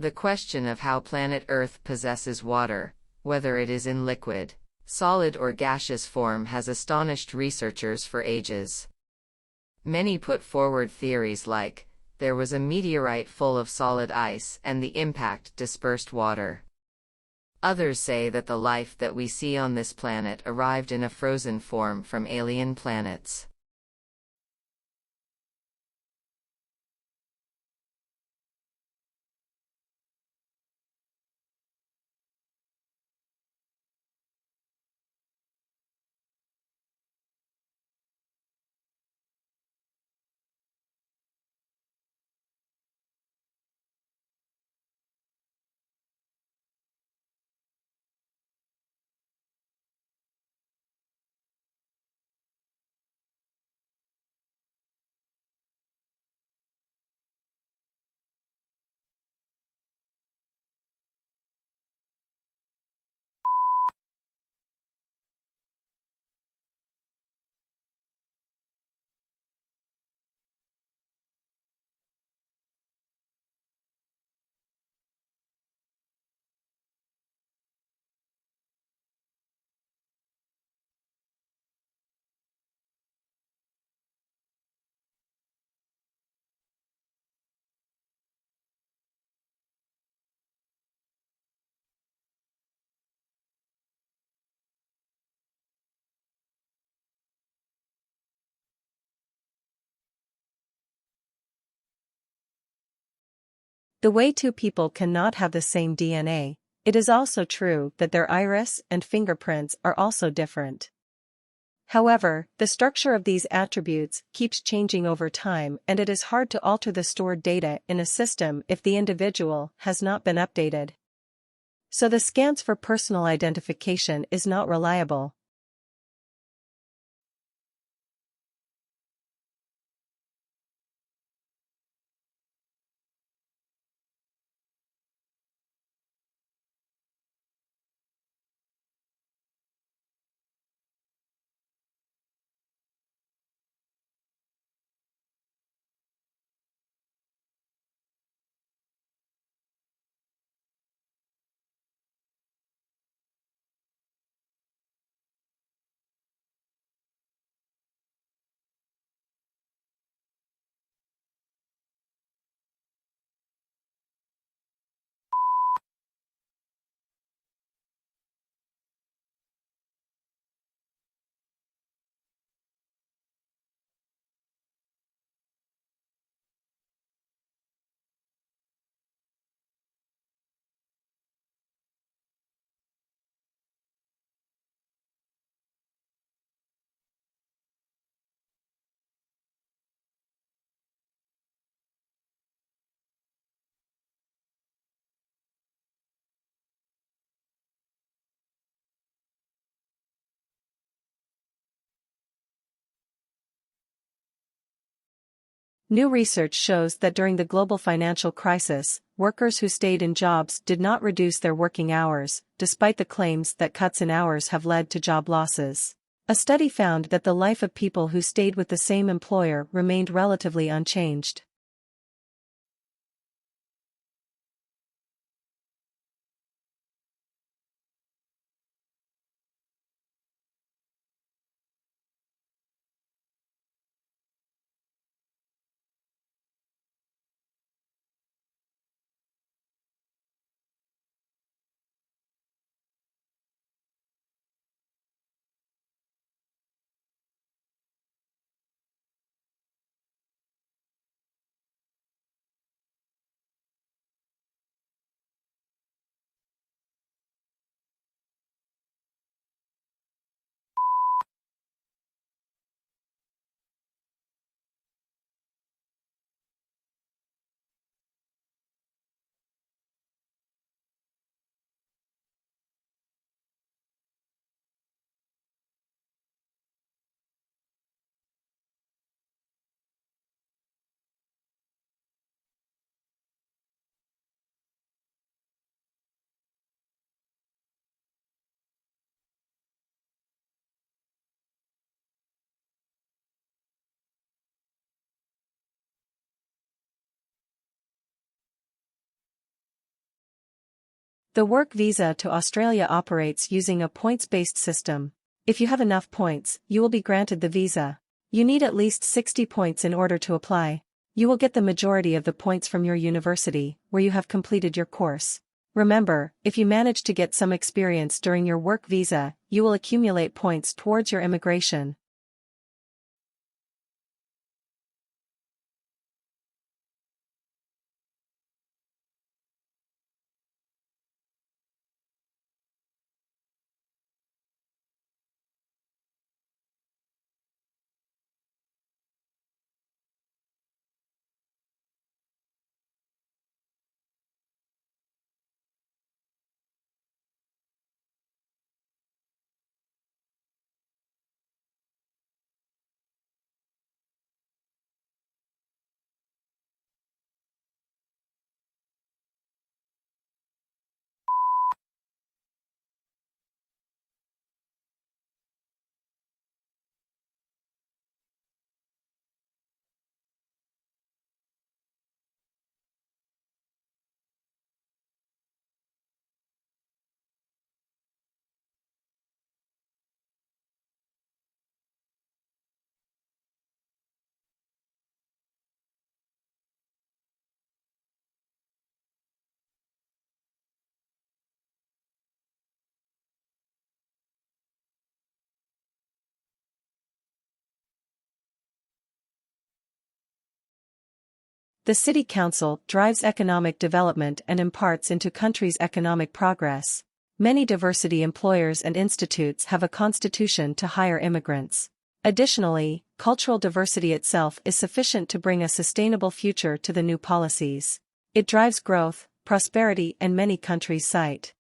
The question of how planet Earth possesses water, whether it is in liquid, solid or gaseous form, has astonished researchers for ages. Many put forward theories like, there was a meteorite full of solid ice and the impact dispersed water. Others say that the life that we see on this planet arrived in a frozen form from alien planets. The way two people cannot have the same DNA, it is also true that their iris and fingerprints are also different. However, the structure of these attributes keeps changing over time, and it is hard to alter the stored data in a system if the individual has not been updated. So the scans for personal identification is not reliable. New research shows that during the global financial crisis, workers who stayed in jobs did not reduce their working hours, despite the claims that cuts in hours have led to job losses. A study found that the life of people who stayed with the same employer remained relatively unchanged. The work visa to Australia operates using a points-based system. If you have enough points, you will be granted the visa. You need at least 60 points in order to apply. You will get the majority of the points from your university, where you have completed your course. Remember, if you manage to get some experience during your work visa, you will accumulate points towards your immigration. The city council drives economic development and imparts into country's economic progress. Many diversity employers and institutes have a constitution to hire immigrants. Additionally, cultural diversity itself is sufficient to bring a sustainable future to the new policies. It drives growth, prosperity, and many countries cite.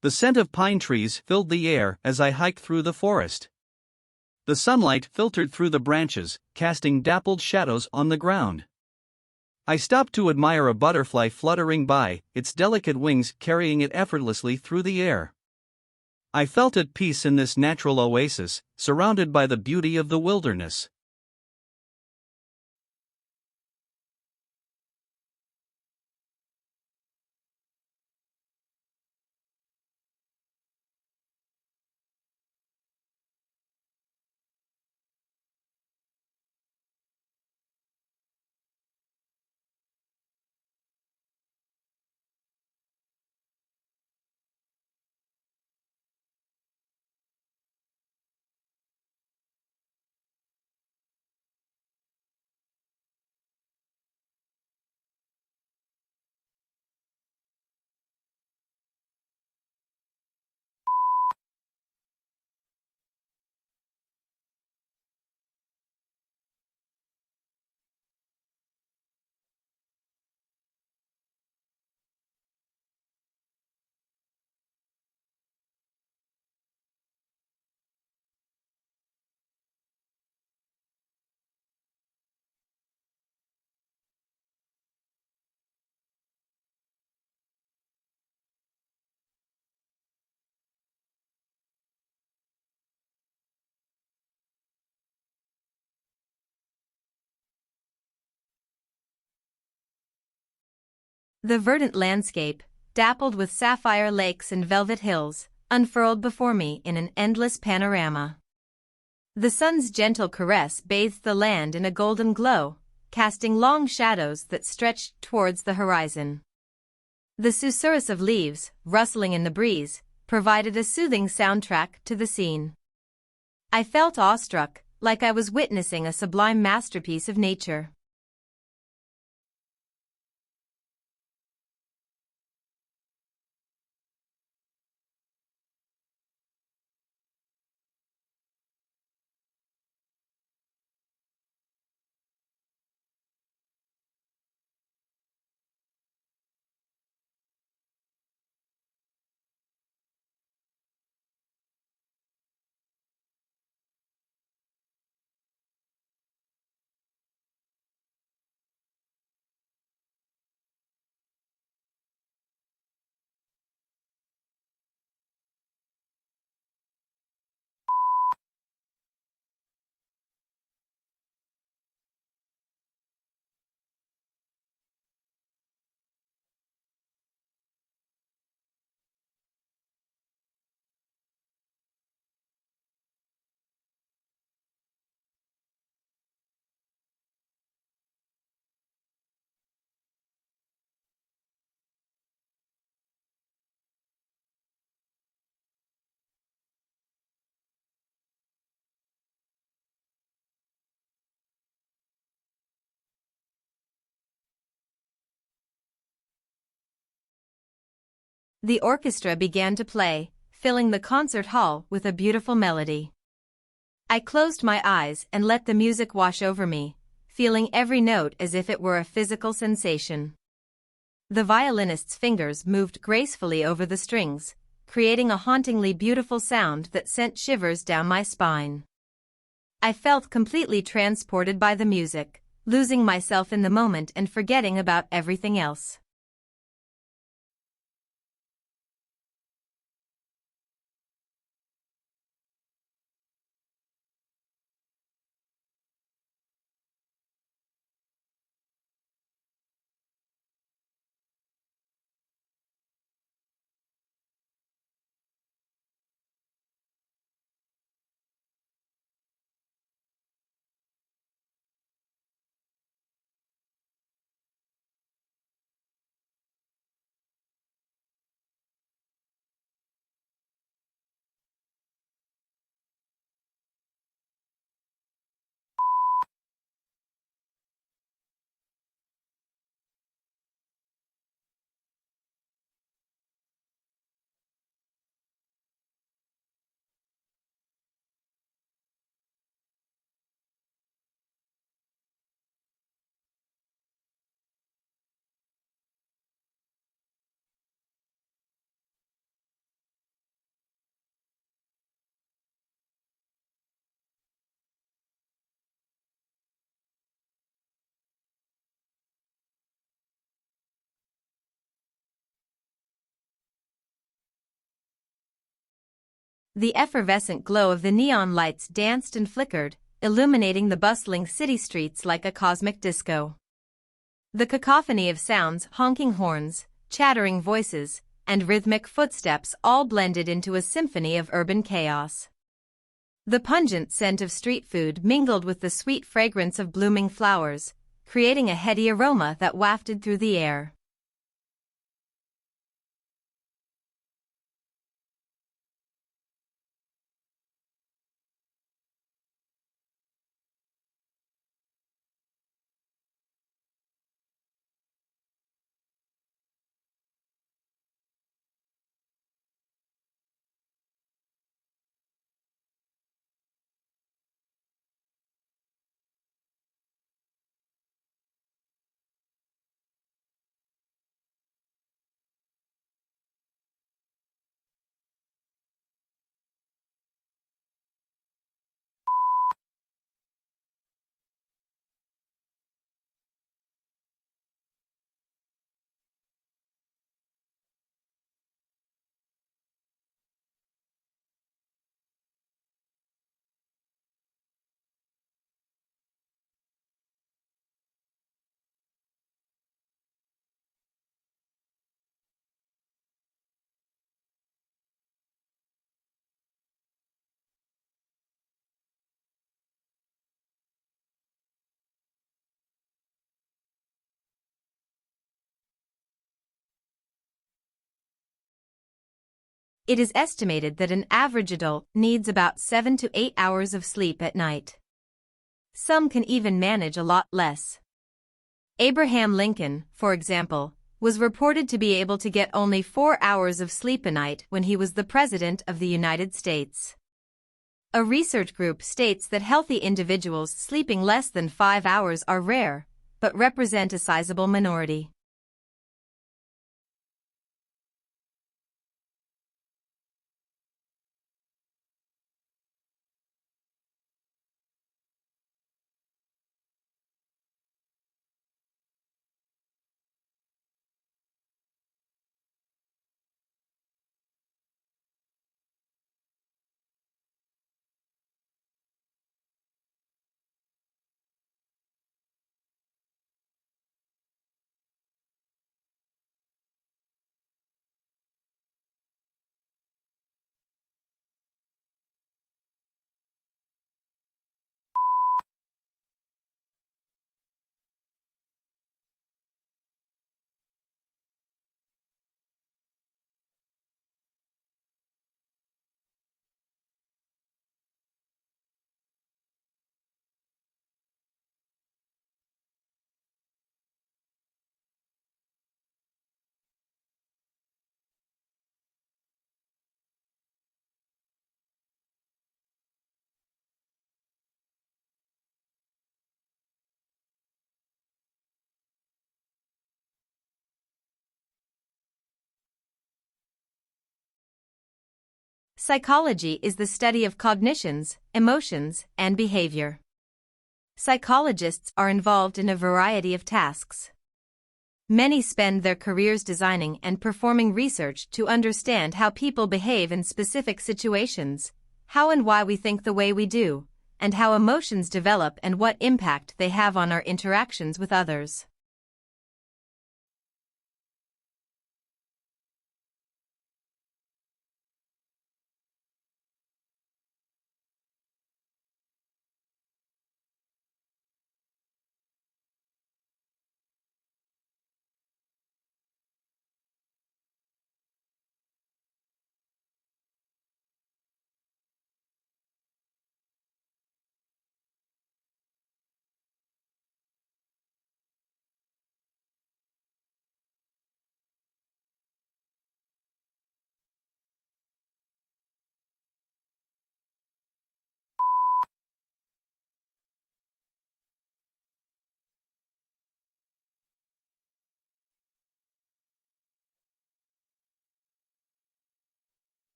The scent of pine trees filled the air as I hiked through the forest. The sunlight filtered through the branches, casting dappled shadows on the ground. I stopped to admire a butterfly fluttering by, its delicate wings carrying it effortlessly through the air. I felt at peace in this natural oasis, surrounded by the beauty of the wilderness. The verdant landscape, dappled with sapphire lakes and velvet hills, unfurled before me in an endless panorama. The sun's gentle caress bathed the land in a golden glow, casting long shadows that stretched towards the horizon. The susurrus of leaves, rustling in the breeze, provided a soothing soundtrack to the scene. I felt awestruck, like I was witnessing a sublime masterpiece of nature. The orchestra began to play, filling the concert hall with a beautiful melody. I closed my eyes and let the music wash over me, feeling every note as if it were a physical sensation. The violinist's fingers moved gracefully over the strings, creating a hauntingly beautiful sound that sent shivers down my spine. I felt completely transported by the music, losing myself in the moment and forgetting about everything else. The effervescent glow of the neon lights danced and flickered, illuminating the bustling city streets like a cosmic disco. The cacophony of sounds, honking horns, chattering voices, and rhythmic footsteps all blended into a symphony of urban chaos. The pungent scent of street food mingled with the sweet fragrance of blooming flowers, creating a heady aroma that wafted through the air. It is estimated that an average adult needs about 7 to 8 hours of sleep at night. Some can even manage a lot less. Abraham Lincoln, for example, was reported to be able to get only 4 hours of sleep a night when he was the President of the United States. A research group states that healthy individuals sleeping less than 5 hours are rare, but represent a sizable minority. Psychology is the study of cognitions, emotions, and behavior. Psychologists are involved in a variety of tasks. Many spend their careers designing and performing research to understand how people behave in specific situations, how and why we think the way we do, and how emotions develop and what impact they have on our interactions with others.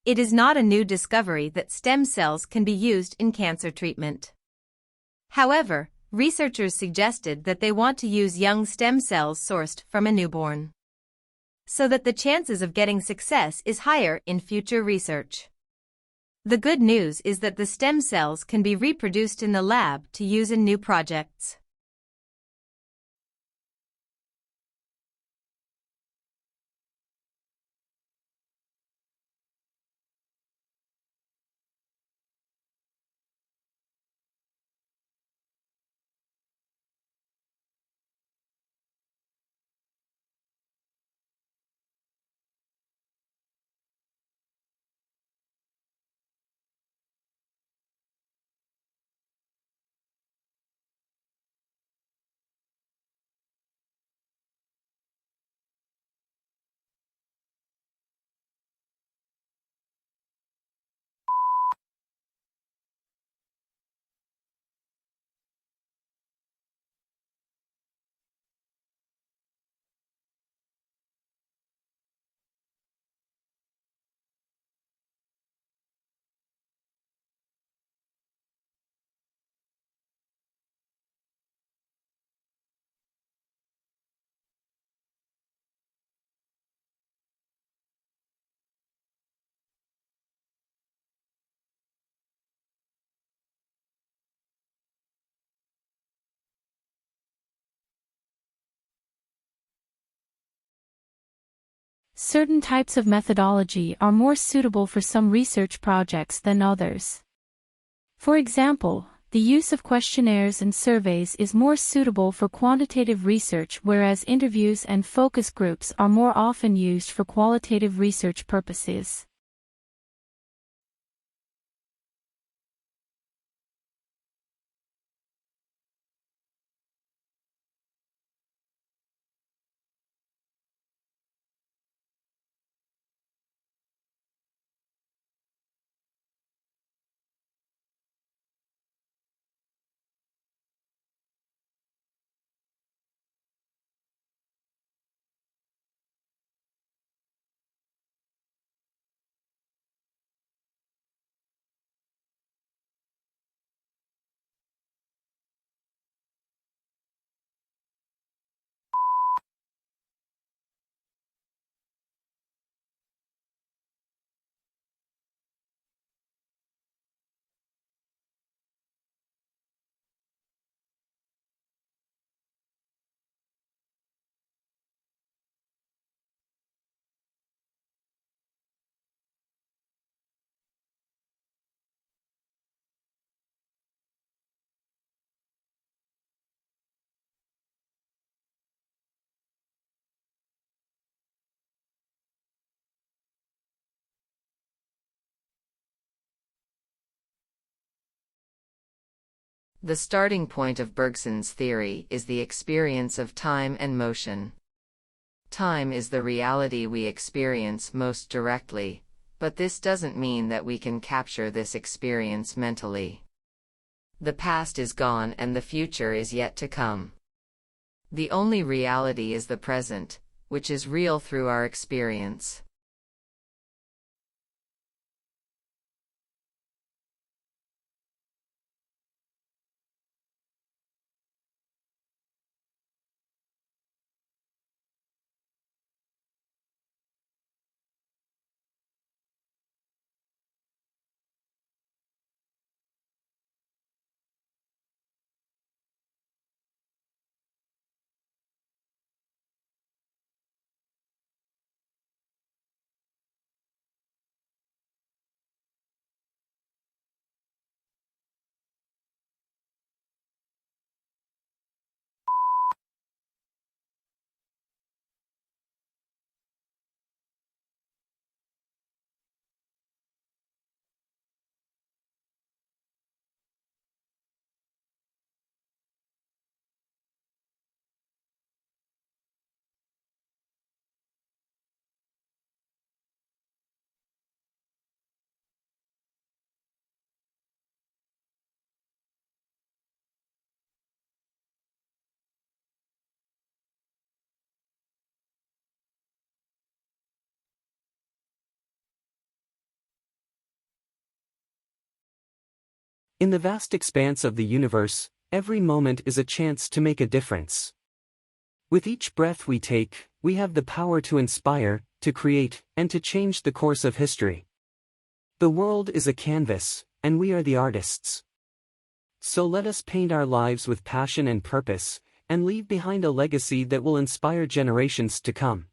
It is not a new discovery that stem cells can be used in cancer treatment. However, researchers suggested that they want to use young stem cells sourced from a newborn, so that the chances of getting success is higher in future research. The good news is that the stem cells can be reproduced in the lab to use in new projects. certain types of methodology are more suitable for some research projects than others. For example, the use of questionnaires and surveys is more suitable for quantitative research, whereas interviews and focus groups are more often used for qualitative research purposes. The starting point of Bergson's theory is the experience of time and motion. Time is the reality we experience most directly, but this doesn't mean that we can capture this experience mentally. The past is gone and the future is yet to come. The only reality is the present, which is real through our experience. In the vast expanse of the universe, every moment is a chance to make a difference. With each breath we take, we have the power to inspire, to create, and to change the course of history. The world is a canvas, and we are the artists. So let us paint our lives with passion and purpose, and leave behind a legacy that will inspire generations to come.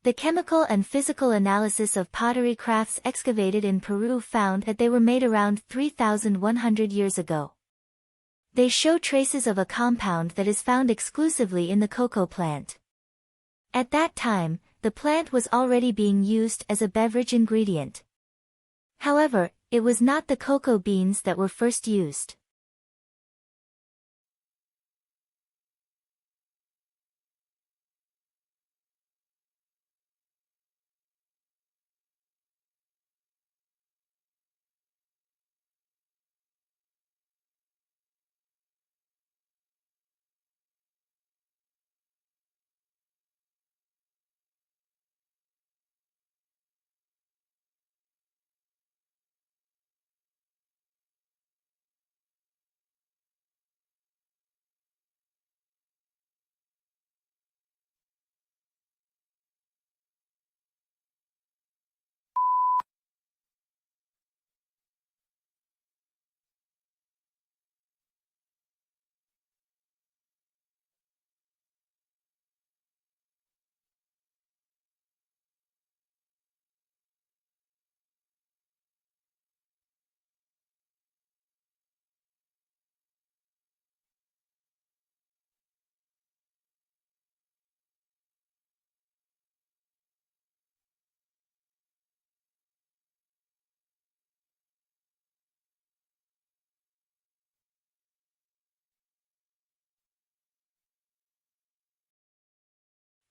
The chemical and physical analysis of pottery crafts excavated in Peru found that they were made around 3,100 years ago. They show traces of a compound that is found exclusively in the cocoa plant. At that time, the plant was already being used as a beverage ingredient. However, it was not the cocoa beans that were first used.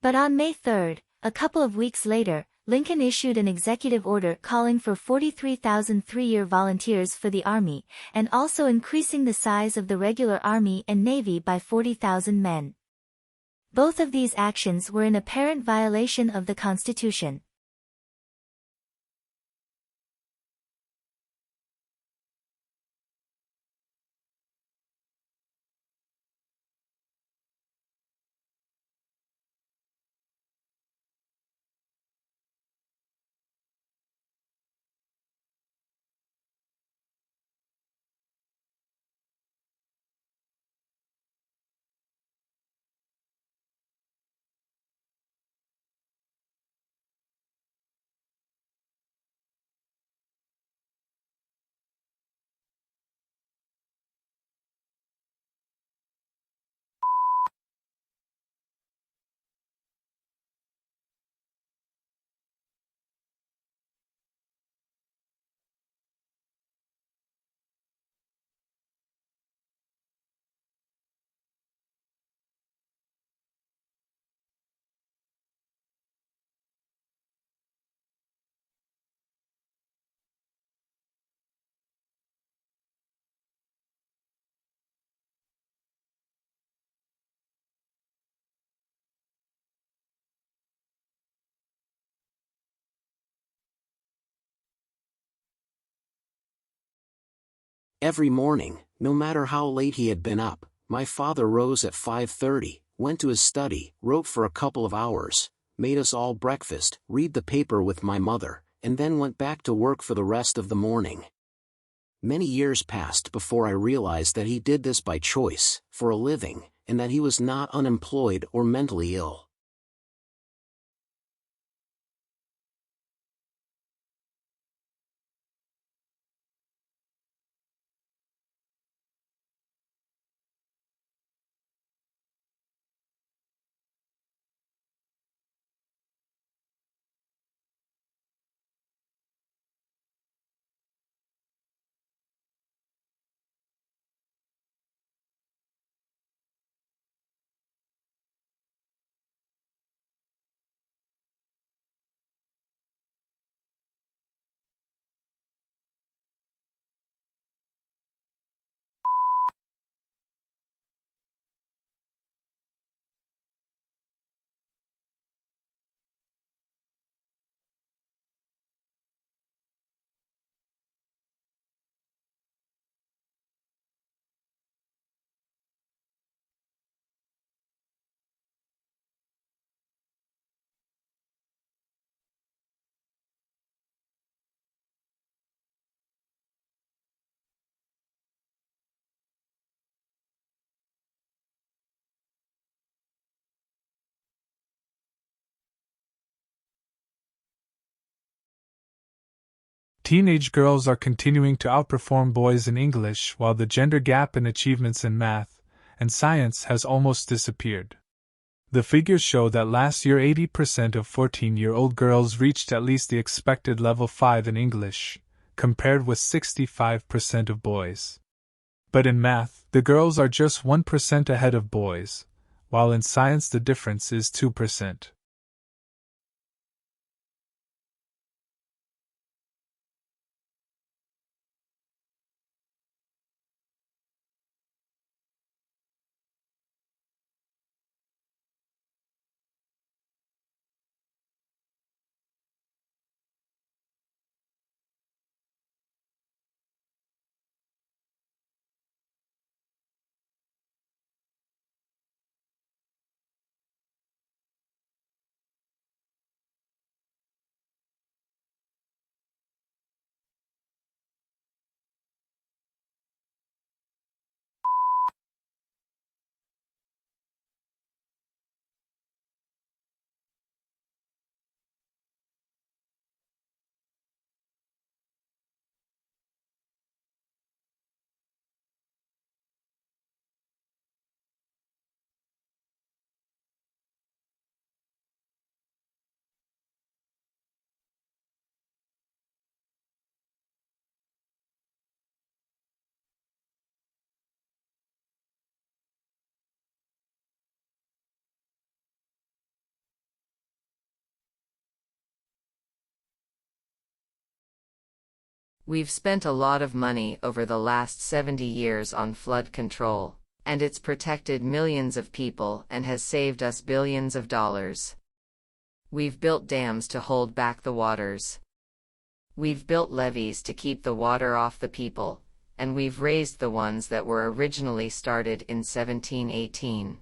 But on May 3, a couple of weeks later, Lincoln issued an executive order calling for 43,000 three-year volunteers for the Army, and also increasing the size of the regular Army and Navy by 40,000 men. Both of these actions were in apparent violation of the Constitution. Every morning, no matter how late he had been up, my father rose at 5:30, went to his study, wrote for a couple of hours, made us all breakfast, read the paper with my mother, and then went back to work for the rest of the morning. Many years passed before I realized that he did this by choice, for a living, and that he was not unemployed or mentally ill. Teenage girls are continuing to outperform boys in English while the gender gap in achievements in math and science has almost disappeared. The figures show that last year 80% of 14-year-old girls reached at least the expected level 5 in English, compared with 65% of boys. But in math, the girls are just 1% ahead of boys, while in science the difference is 2%. We've spent a lot of money over the last 70 years on flood control, and it's protected millions of people and has saved us billions of dollars. We've built dams to hold back the waters. We've built levees to keep the water off the people, and we've raised the ones that were originally started in 1718.